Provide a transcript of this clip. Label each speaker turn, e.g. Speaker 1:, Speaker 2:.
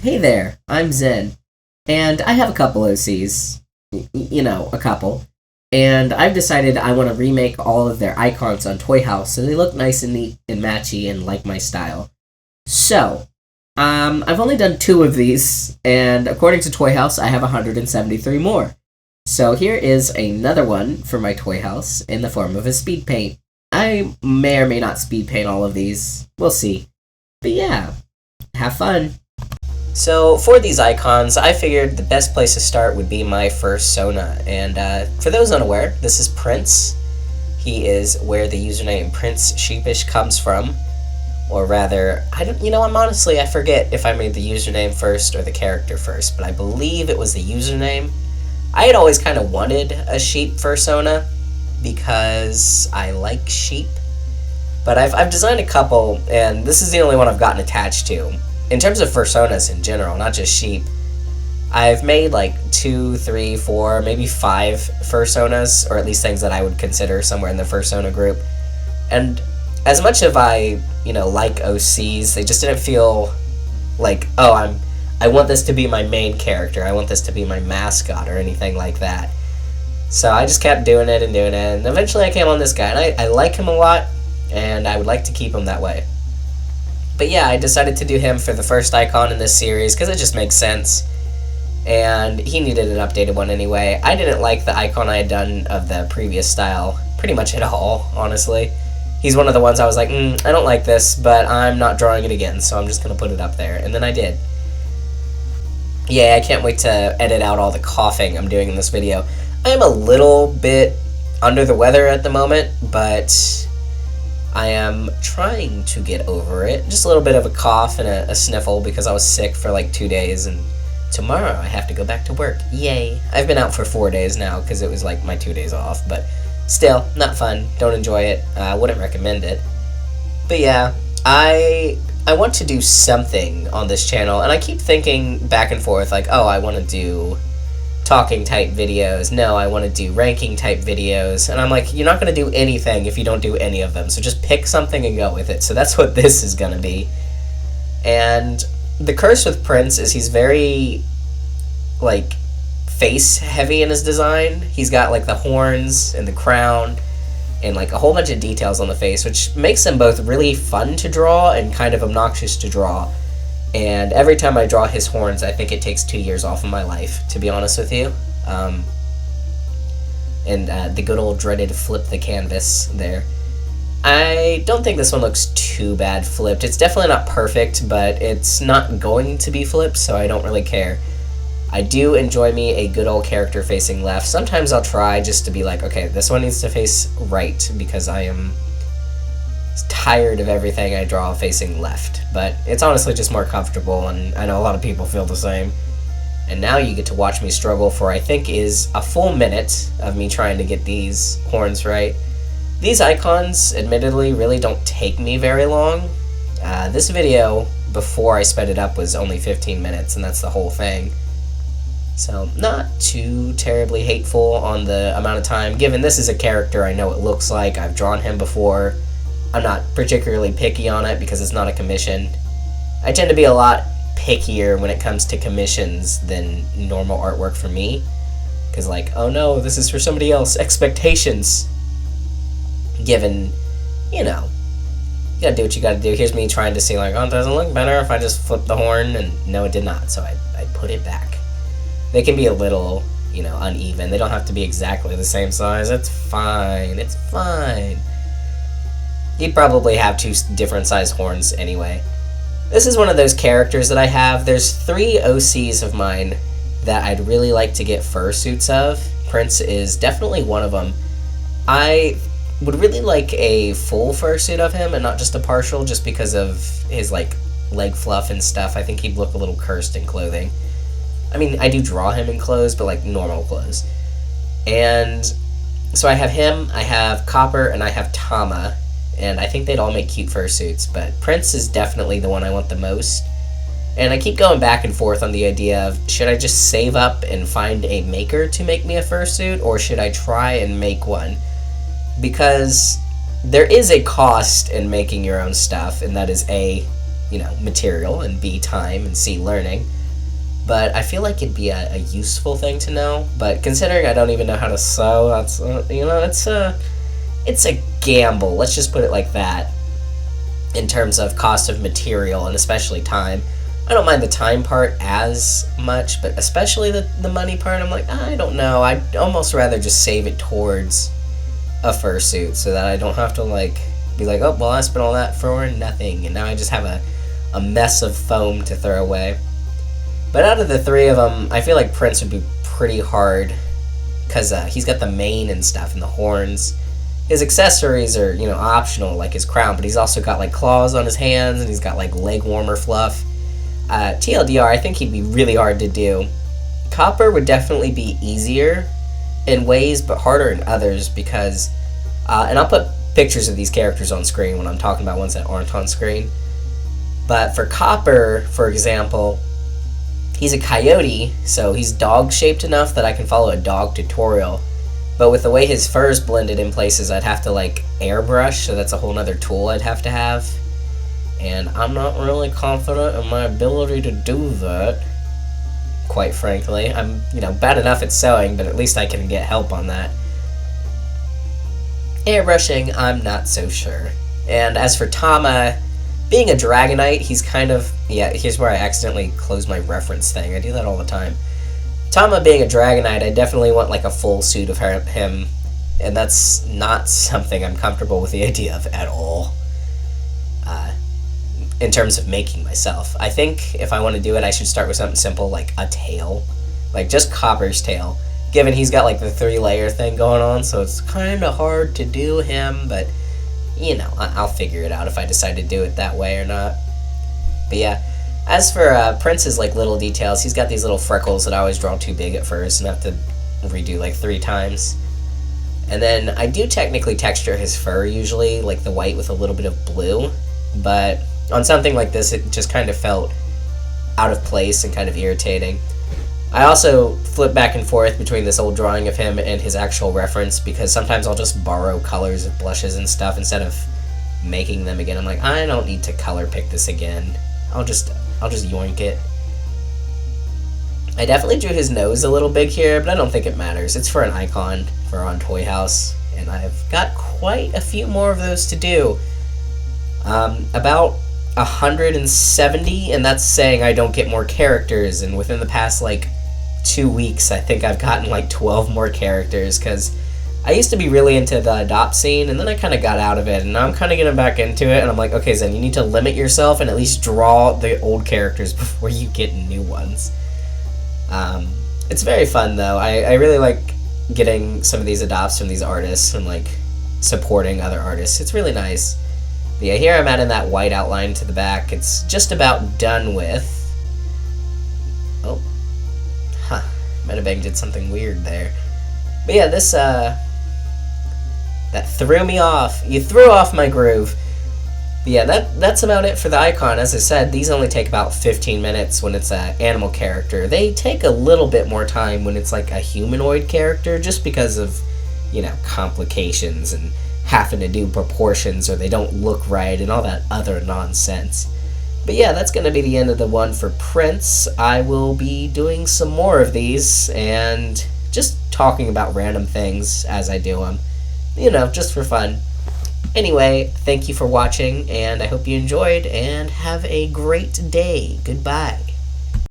Speaker 1: Hey there, I'm Zen, and I have a couple OCs. A couple. And I've decided I want to remake all of their icons on Toyhouse so they look nice and neat and matchy and like my style. So, I've only done two of these, and according to Toyhouse, I have 173 more. So here is another one for my Toyhouse in the form of a speed paint. I may or may not speed paint all of these. We'll see. But yeah, have fun. So for these icons, I figured the best place to start would be my first Sona. And for those unaware, this is Prince. He is where the username Prince Sheepish comes from. Or rather, I forget if I made the username first or the character first, but I believe it was the username. I had always kind of wanted a sheep fursona because I like sheep. But I've designed a couple, and this is the only one I've gotten attached to. In terms of fursonas in general, not just sheep, I've made like 2, 3, 4, maybe 5 fursonas, or at least things that I would consider somewhere in the fursona group. And as much as I like OCs, they just didn't feel like, I want this to be my main character, I want this to be my mascot, or anything like that. So I just kept doing it, and eventually I came on this guy, and I like him a lot, and I would like to keep him that way. But yeah, I decided to do him for the first icon in this series because it just makes sense. And he needed an updated one anyway. I didn't like the icon I had done of the previous style pretty much at all, honestly. He's one of the ones I was like, I don't like this, but I'm not drawing it again, so I'm just going to put it up there. And then I did. Yeah, I can't wait to edit out all the coughing I'm doing in this video. I am a little bit under the weather at the moment, but I am trying to get over it. Just a little bit of a cough and a sniffle because I was sick for like 2 days, and tomorrow I have to go back to work. Yay. I've been out for 4 days now because it was like my 2 days off, but still, not fun. Don't enjoy it. I wouldn't recommend it. But yeah, I want to do something on this channel, and I keep thinking back and forth like, I want to do talking type videos. No, I want to do ranking type videos. And I'm like, you're not going to do anything if you don't do any of them. So just pick something and go with it. So that's what this is going to be. And the curse with Prince is he's very, face heavy in his design. He's got, the horns and the crown and, a whole bunch of details on the face, which makes him both really fun to draw and kind of obnoxious to draw. And every time I draw his horns, I think it takes 2 years off of my life, to be honest with you. The good old dreaded flip the canvas there. I don't think this one looks too bad flipped. It's definitely not perfect, but it's not going to be flipped, so I don't really care. I do enjoy me a good old character facing left. Sometimes I'll try just to be like, okay, this one needs to face right, because I am tired of everything I draw facing left, but it's honestly just more comfortable, and I know a lot of people feel the same. And now you get to watch me struggle for, I think, is a full minute of me trying to get these horns right. These icons, admittedly, really don't take me very long. This video, before I sped it up, was only 15 minutes, and that's the whole thing. So, not too terribly hateful on the amount of time, given this is a character I know what it looks like, I've drawn him before. I'm not particularly picky on it because it's not a commission. I tend to be a lot pickier when it comes to commissions than normal artwork for me. Because oh no, this is for somebody else. Expectations. Given, you gotta do what you gotta do. Here's me trying to see it doesn't look better if I just flip the horn, and no, it did not, so I put it back. They can be a little, uneven. They don't have to be exactly the same size. It's fine. It's fine. You'd probably have 2 different size horns anyway. This is one of those characters that I have. There's 3 OCs of mine that I'd really like to get fursuits of. Prince is definitely one of them. I would really like a full fursuit of him and not just a partial, just because of his leg fluff and stuff. I think he'd look a little cursed in clothing. I mean, I do draw him in clothes, but normal clothes. And so I have him, I have Copper, and I have Tama. And I think they'd all make cute fursuits, but Prince is definitely the one I want the most. And I keep going back and forth on the idea of, should I just save up and find a maker to make me a fursuit, or should I try and make one? Because there is a cost in making your own stuff, and that is A, material, and B, time, and C, learning. But I feel like it'd be a useful thing to know. But considering I don't even know how to sew, that's it's a gamble. Let's just put it like that. In terms of cost of material and especially time, I don't mind the time part as much, but especially the money part. I'm like, I don't know. I'd almost rather just save it towards a fursuit so that I don't have to be like, oh well, I spent all that for nothing, and now I just have a mess of foam to throw away. But out of the three of them, I feel like Prince would be pretty hard, because he's got the mane and stuff and the horns. His accessories are, optional, like his crown, but he's also got, claws on his hands, and he's got, leg warmer fluff. TLDR, I think he'd be really hard to do. Copper would definitely be easier in ways, but harder in others, because, and I'll put pictures of these characters on screen when I'm talking about ones that aren't on screen. But for Copper, for example, he's a coyote, so he's dog-shaped enough that I can follow a dog tutorial. But with the way his fur's blended in places, I'd have to, airbrush, so that's a whole nother tool I'd have to have. And I'm not really confident in my ability to do that, quite frankly. I'm, bad enough at sewing, but at least I can get help on that. Airbrushing, I'm not so sure. And as for Tama, being a Dragonite, he's kind of... Yeah, here's where I accidentally closed my reference thing. I do that all the time. Tama being a Dragonite, I definitely want, a full suit of him. And that's not something I'm comfortable with the idea of at all. In terms of making myself. I think if I want to do it, I should start with something simple, like a tail. Just Copper's tail. Given he's got, the 3-layer thing going on, so it's kind of hard to do him, but... I'll figure it out if I decide to do it that way or not. But yeah, as for Prince's little details, he's got these little freckles that I always draw too big at first and have to redo 3 times. And then I do technically texture his fur usually, the white with a little bit of blue, but on something like this it just kind of felt out of place and kind of irritating. I also flip back and forth between this old drawing of him and his actual reference, because sometimes I'll just borrow colors of blushes and stuff instead of making them again. I'm like, I don't need to color pick this again. I'll just yoink it. I definitely drew his nose a little big here, but I don't think it matters. It's for an icon for on Toyhouse, and I've got quite a few more of those to do. About 170, and that's saying I don't get more characters, and within the past 2 weeks I think I've gotten 12 more characters, because I used to be really into the adopt scene, and then I kind of got out of it, and now I'm kind of getting back into it, and I'm like, okay, Zen, you need to limit yourself and at least draw the old characters before you get new ones. It's very fun though. I really like getting some of these adopts from these artists and supporting other artists. It's really nice. But yeah, here I'm adding that white outline to the back. It's just about done with. Oh. Huh. Metabang did something weird there. But yeah, this, that threw me off. You threw off my groove. But yeah, that's about it for the icon. As I said, these only take about 15 minutes when it's an animal character. They take a little bit more time when it's a humanoid character, just because of, complications and having to do proportions or they don't look right and all that other nonsense. But yeah, that's going to be the end of the one for Prince. I will be doing some more of these and just talking about random things as I do them. Just for fun. Anyway, thank you for watching, and I hope you enjoyed, and have a great day. Goodbye.